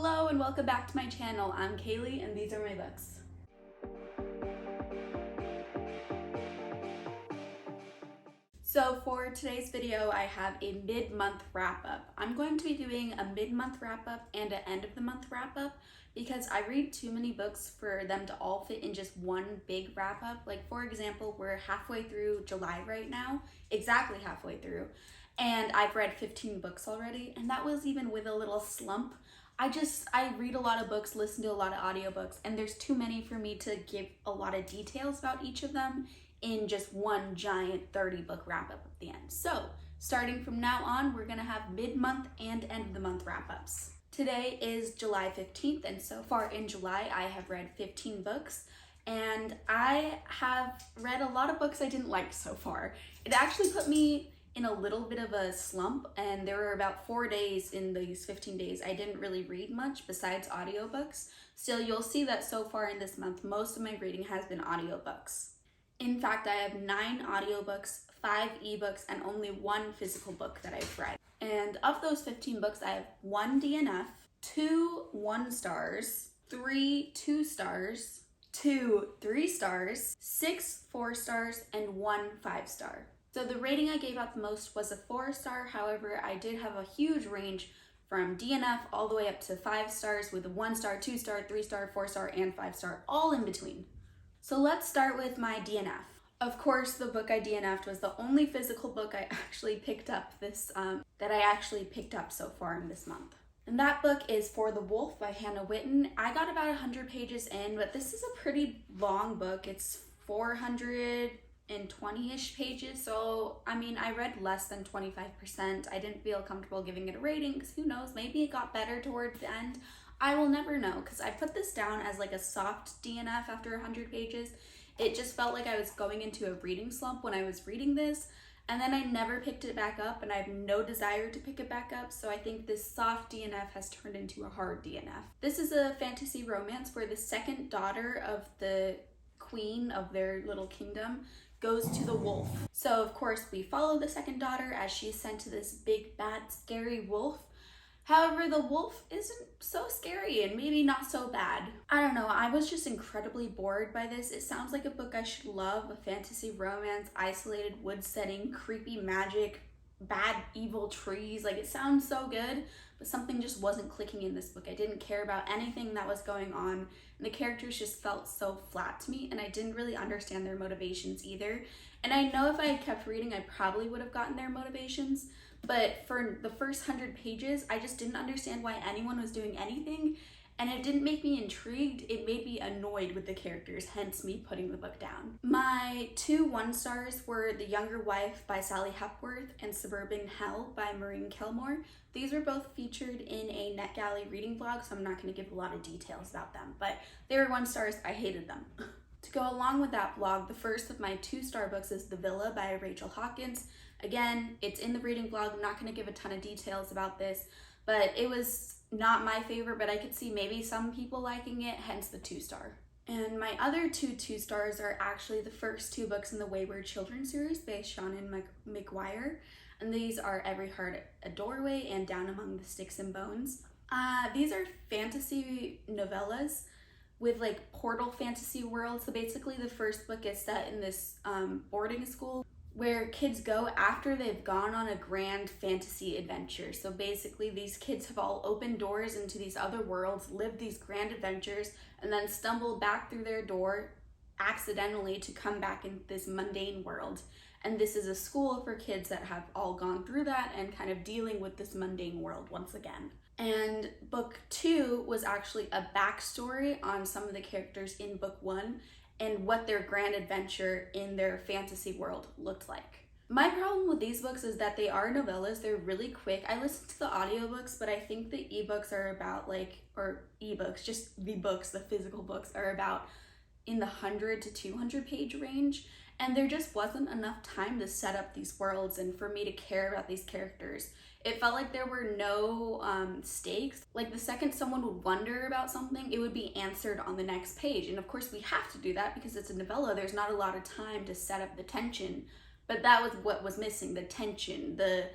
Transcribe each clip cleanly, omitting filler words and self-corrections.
Hello and welcome back to my channel. I'm Kaylee and these are my books. So for today's video, I have a mid-month wrap-up. I'm going to be doing a mid-month wrap-up and an end-of-the-month wrap-up because I read too many books for them to all fit in just one big wrap-up. Like for example, we're halfway through July right now, exactly halfway through, and I've read 15 books already, and that was even with a little slump. I read a lot of books, listen to a lot of audiobooks, and there's too many for me to give a lot of details about each of them in just one giant 30-book wrap-up at the end. So, starting from now on, we're gonna have mid-month and end-of-the-month wrap-ups. Today is July 15th, and so far in July, I have read 15 books, and I have read a lot of books I didn't like so far. It actually put me in a little bit of a slump, and there were about 4 days in these 15 days I didn't really read much besides audiobooks. Still, you'll see that so far in this month, most of my reading has been audiobooks. In fact, I have 9 audiobooks, 5 ebooks, and only 1 physical book that I've read. And of those 15 books, I have 1 DNF, 2 1 stars, 3 2 stars, 2 3 stars, 6 4 stars, and 1 5 star. So the rating I gave out the most was a 4 star. However, I did have a huge range from DNF all the way up to 5 stars with a 1 star, 2 star, 3 star, 4 star, and 5 star, all in between. So let's start with my DNF. Of course, the book I DNF'd was the only physical book I actually picked up so far in this month. And that book is For the Wolf by Hannah Whitten. I got about 100 pages in, but this is a pretty long book. It's 420-ish pages, so I mean, I read less than 25%. I didn't feel comfortable giving it a rating because who knows, maybe it got better towards the end. I will never know because I put this down as like a soft DNF after 100 pages. It just felt like I was going into a reading slump when I was reading this, and then I never picked it back up, and I have no desire to pick it back up, so I think this soft DNF has turned into a hard DNF. This is a fantasy romance where the second daughter of the queen of their little kingdom goes to the wolf. So of course we follow the second daughter as she's sent to this big bad scary wolf. However, the wolf isn't so scary and maybe not so bad. I don't know, I was just incredibly bored by this. It sounds like a book I should love, a fantasy romance, isolated wood setting, creepy magic, bad evil trees. Like, it sounds so good, but something just wasn't clicking in this book. I didn't care about anything that was going on, and the characters just felt so flat to me, and I didn't really understand their motivations either. And I know if I had kept reading, I probably would have gotten their motivations, but for the first 100 pages, I just didn't understand why anyone was doing anything, and it didn't make me intrigued, it made me annoyed with the characters, hence me putting the book down. My 2 1 stars were The Younger Wife by Sally Hepworth and Suburban Hell by Maureen Kilmore. These were both featured in a NetGalley reading blog, so I'm not going to give a lot of details about them, but they were 1 stars, I hated them. To go along with that blog, the first of my 2-star books is The Villa by Rachel Hawkins. Again, it's in the reading blog. I'm not going to give a ton of details about this, but it was not my favorite, but I could see maybe some people liking it, hence the 2-star. And my other 2 2-stars are actually the first 2 books in the Wayward Children series by Shannon McGuire, and these are Every Heart a Doorway and Down Among the Sticks and Bones. These are fantasy novellas with like portal fantasy worlds. So basically the first book is set in this boarding school where kids go after they've gone on a grand fantasy adventure. So basically these kids have all opened doors into these other worlds, lived these grand adventures, and then stumbled back through their door accidentally to come back in this mundane world. And this is a school for kids that have all gone through that and kind of dealing with this mundane world once again. And book 2 was actually a backstory on some of the characters in book 1 and what their grand adventure in their fantasy world looked like. My problem with these books is that they are novellas, they're really quick. I listened to the audiobooks, but I think the ebooks are about just the books, the physical books are about in the 100 to 200 page range, and there just wasn't enough time to set up these worlds and for me to care about these characters. It felt like there were no stakes. Like the second someone would wonder about something, it would be answered on the next page. And of course we have to do that because it's a novella. There's not a lot of time to set up the tension, but that was what was missing, the tension, the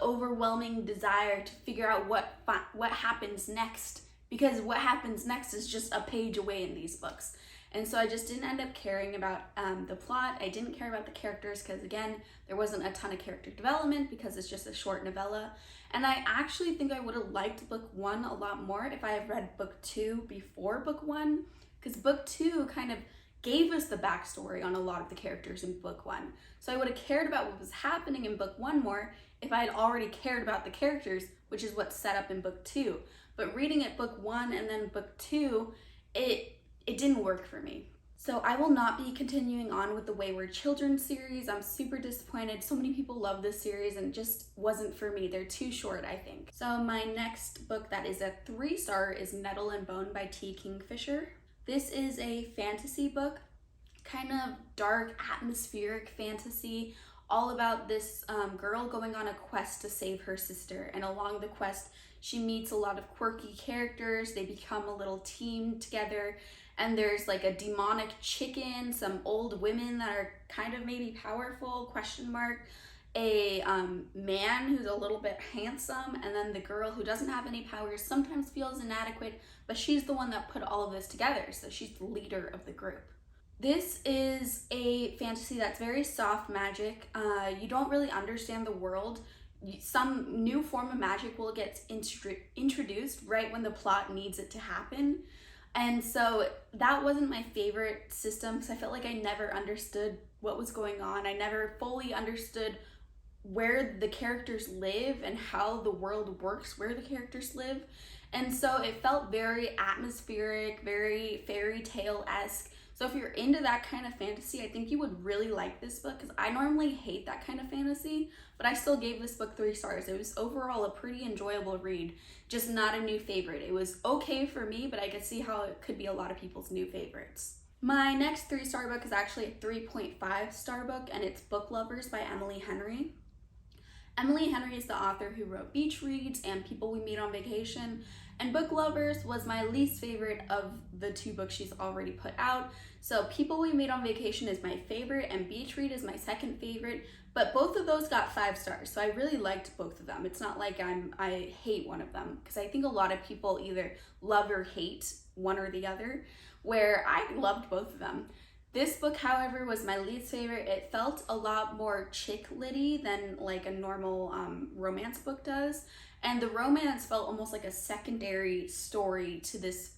overwhelming desire to figure out what happens next because what happens next is just a page away in these books. And so I just didn't end up caring about the plot. I didn't care about the characters because, again, there wasn't a ton of character development because it's just a short novella. And I actually think I would have liked book 1 a lot more if I had read book 2 before book 1, because book 2 kind of gave us the backstory on a lot of the characters in book 1. So I would have cared about what was happening in book 1 more if I had already cared about the characters, which is what's set up in book 2. But reading it book 1 and then book 2, it didn't work for me. So I will not be continuing on with the Wayward Children series. I'm super disappointed. So many people love this series and it just wasn't for me. They're too short, I think. So my next book that is a 3-star is Nettle and Bone by T. Kingfisher. This is a fantasy book, kind of dark, atmospheric fantasy, all about this girl going on a quest to save her sister. And along the quest, she meets a lot of quirky characters. They become a little team together. And there's like a demonic chicken, some old women that are kind of maybe powerful, a man who's a little bit handsome, and then the girl who doesn't have any powers sometimes feels inadequate, but she's the one that put all of this together, so she's the leader of the group. This is a fantasy that's very soft magic. You don't really understand the world. Some new form of magic will get introduced right when the plot needs it to happen. And so that wasn't my favorite system because I felt like I never understood what was going on. I never fully understood where the characters live and how the world works where the characters live. And so it felt very atmospheric, very fairy tale-esque. So if you're into that kind of fantasy, I think you would really like this book because I normally hate that kind of fantasy, but I still gave this book 3 stars. It was overall a pretty enjoyable read, just not a new favorite. It was okay for me, but I could see how it could be a lot of people's new favorites. My next 3-star book is actually a 3.5-star book, and it's Book Lovers by Emily Henry. Emily Henry is the author who wrote Beach Reads and People We Meet on Vacation, and Book Lovers was my least favorite of the 2 books she's already put out. So People We Meet on Vacation is my favorite and Beach Read is my second favorite, but both of those got 5 stars, so I really liked both of them. It's not like I hate one of them, because I think a lot of people either love or hate one or the other, where I loved both of them. This book, however, was my least favorite. It felt a lot more chick-litty than like a normal romance book does. And the romance felt almost like a secondary story to this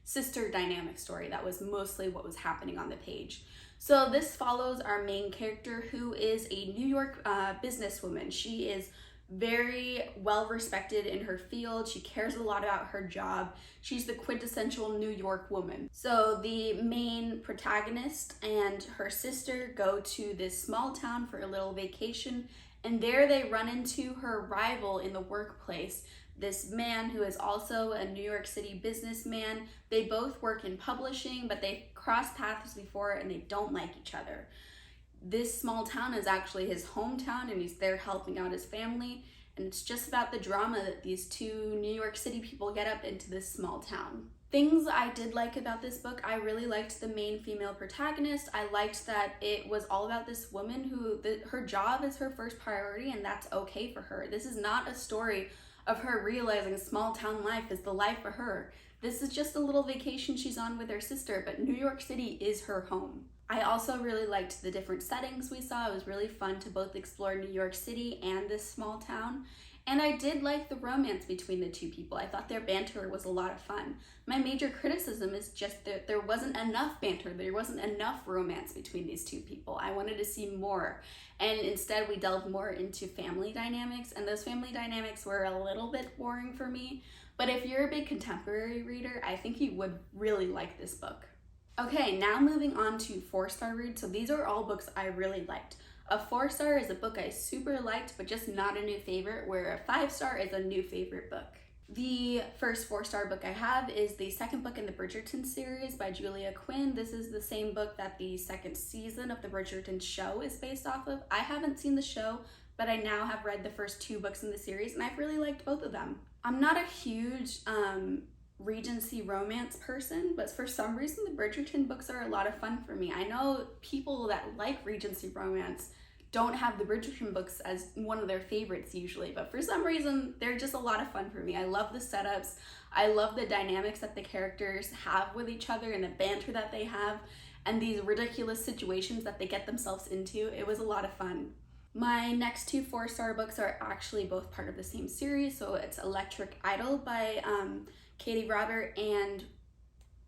sister dynamic story that was mostly what was happening on the page. So this follows our main character, who is a New York businesswoman. She is very well respected in her field. She cares a lot about her job. She's the quintessential New York woman. So the main protagonist and her sister go to this small town for a little vacation, and there they run into her rival in the workplace, this man who is also a New York City businessman. They both work in publishing, but they've crossed paths before and they don't like each other. This small town is actually his hometown, and he's there helping out his family, and it's just about the drama that these 2 New York City people get up into this small town. Things I did like about this book, I really liked the main female protagonist. I liked that it was all about this woman who, her job is her first priority, and that's okay for her. This is not a story of her realizing small town life is the life for her. This is just a little vacation she's on with her sister, but New York City is her home. I also really liked the different settings we saw. It was really fun to both explore New York City and this small town. And I did like the romance between the 2 people. I thought their banter was a lot of fun. My major criticism is just that there wasn't enough banter. There wasn't enough romance between these 2 people. I wanted to see more. And instead we delved more into family dynamics, and those family dynamics were a little bit boring for me. But if you're a big contemporary reader, I think you would really like this book. Okay, now moving on to 4-star reads. So these are all books I really liked. A 4-star is a book I super liked, but just not a new favorite, where a 5-star is a new favorite book. The first 4-star book I have is the second book in the Bridgerton series by Julia Quinn. This is the same book that the second season of the Bridgerton show is based off of. I haven't seen the show, but I now have read the first 2 books in the series, and I've really liked both of them. I'm not a huge Regency romance person, but for some reason the Bridgerton books are a lot of fun for me. I know people that like Regency romance don't have the Bridgerton books as one of their favorites usually, but for some reason, they're just a lot of fun for me. I love the setups. I love the dynamics that the characters have with each other and the banter that they have and these ridiculous situations that they get themselves into. It was a lot of fun. My next two 4-star books are actually both part of the same series. So it's Electric Idol by Katie Robert and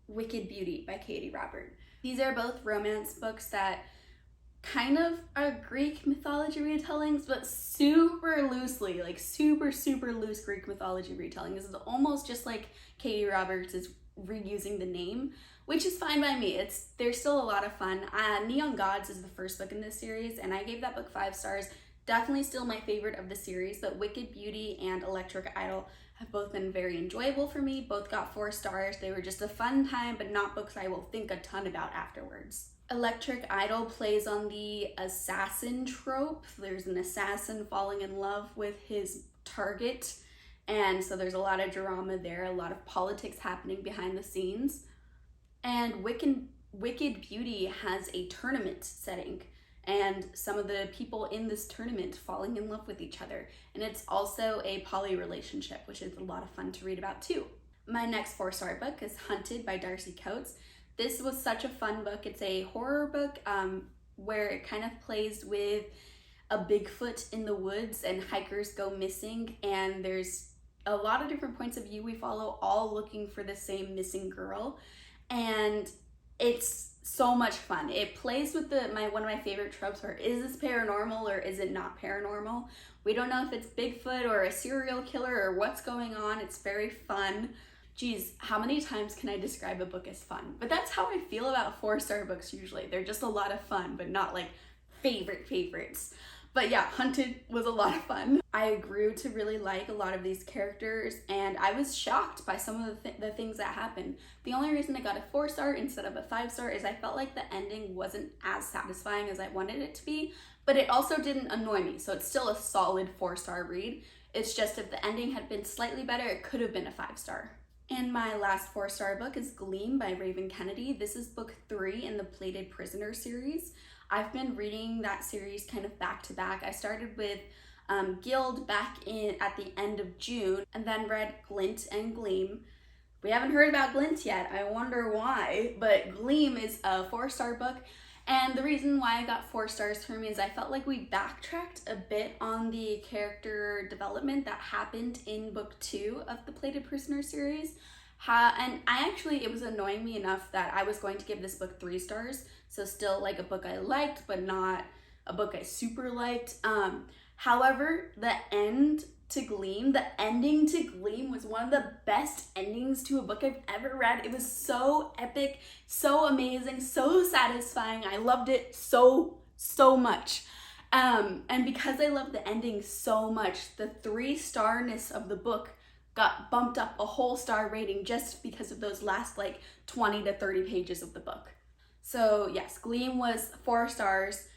Wicked Beauty by Katie Robert. These are both romance books that kind of are Greek mythology retellings, but super loosely, like super loose Greek mythology retelling. This is almost just like Katie Roberts is reusing the name, which is fine by me. They're still a lot of fun. Neon Gods is the first book in this series, and I gave that book 5 stars. Definitely still my favorite of the series, but Wicked Beauty and Electric Idol have both been very enjoyable for me. Both got 4 stars. They were just a fun time, but not books I will think a ton about afterwards. Electric Idol plays on the assassin trope. There's an assassin falling in love with his target, and so there's a lot of drama there, a lot of politics happening behind the scenes. And Wicked Beauty has a tournament setting, and some of the people in this tournament falling in love with each other. And it's also a poly relationship, which is a lot of fun to read about too. My next 4-star book is Hunted by Darcy Coates. This was such a fun book. It's a horror book where it kind of plays with a Bigfoot in the woods and hikers go missing, and there's a lot of different points of view we follow, all looking for the same missing girl. And it's so much fun. It plays with one of my favorite tropes, where is this paranormal or is it not paranormal? We don't know if it's Bigfoot or a serial killer or what's going on. It's very fun. Geez, how many times can I describe a book as fun? But that's how I feel about 4-star books usually. They're just a lot of fun, but not like favorites. But yeah, Hunted was a lot of fun. I grew to really like a lot of these characters, and I was shocked by some of the things that happened. The only reason I got a 4-star instead of a 5-star is I felt like the ending wasn't as satisfying as I wanted it to be, but it also didn't annoy me, so it's still a solid 4-star read. It's just if the ending had been slightly better, it could have been a 5-star. And my last 4-star book is Gleam by Raven Kennedy. This is book 3 in the Plated Prisoner series. I've been reading that series kind of back to back. I started with Guild back at the end of June, and then read Glint and Gleam. We haven't heard about Glint yet. I wonder why, but Gleam is a 4-star book. And the reason why I got 4 stars for me is I felt like we backtracked a bit on the character development that happened in book 2 of the Plated Prisoner series. And it was annoying me enough that I was going to give this book 3 stars. So still like a book I liked, but not a book I super liked. However, the ending to Gleam was one of the best endings to a book I've ever read. It was so epic, so amazing, so satisfying. I loved it so much. And because I loved the ending so much, the 3-starness of the book got bumped up a whole star rating just because of those last like 20 to 30 pages of the book. So yes, Gleam was 4 stars.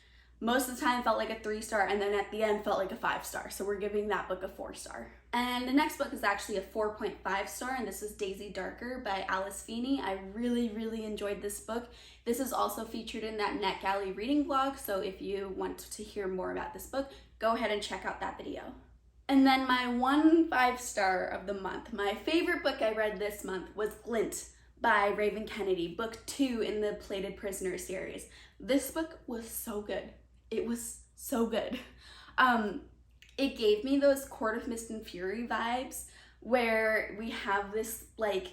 Most of the time felt like a 3-star, and then at the end felt like a 5-star. So we're giving that book a 4-star. And the next book is actually a 4.5 star, and this is Daisy Darker by Alice Feeney. I really enjoyed this book. This is also featured in that NetGalley reading vlog, so if you want to hear more about this book, go ahead and check out that video. And then my 1 5-star of the month, my favorite book I read this month was Glint by Raven Kennedy, book 2 in the Plated Prisoner series. This book was so good. It was so good. It gave me those Court of Mist and Fury vibes, where we have this like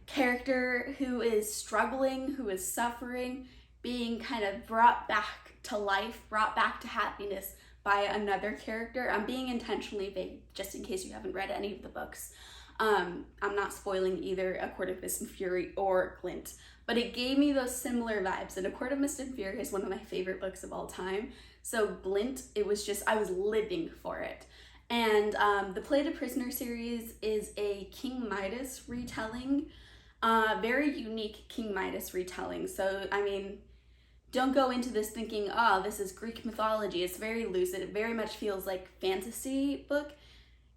character who is struggling, who is suffering, being kind of brought back to life, brought back to happiness by another character. I'm being intentionally vague, just in case you haven't read any of the books. I'm not spoiling either A Court of Mist and Fury or Glint, but it gave me those similar vibes. And A Court of Mist and Fury is one of my favorite books of all time. So Glint, it was just, I was living for it. And the Plated Prisoner series is a King Midas retelling, very unique King Midas retelling. So, I mean, don't go into this thinking, oh, this is Greek mythology. It's very loose. It very much feels like fantasy book.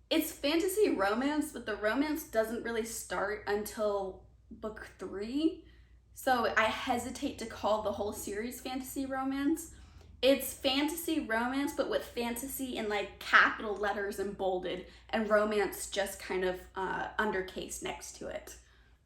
It's fantasy romance, but the romance doesn't really start until book 3. So I hesitate to call the whole series fantasy romance. It's fantasy romance, but with fantasy in like capital letters and bolded, and romance just kind of undercase next to it.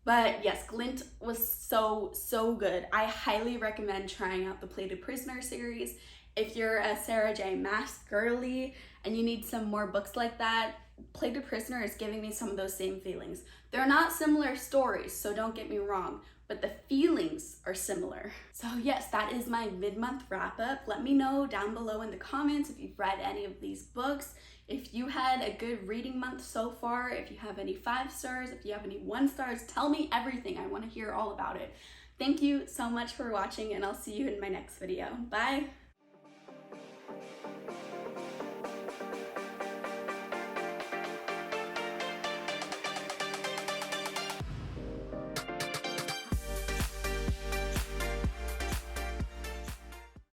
But yes, Glint was so good. I highly recommend trying out the Plated Prisoner series. If you're a Sarah J. Maas girly and you need some more books like that, Plated Prisoner is giving me some of those same feelings. They're not similar stories, so don't get me wrong, but the feelings are similar. So yes, that is my mid-month wrap-up. Let me know down below in the comments if you've read any of these books, if you had a good reading month so far, if you have any 5 stars, if you have any 1 stars, tell me everything. I want to hear all about it. Thank you so much for watching, and I'll see you in my next video. Bye!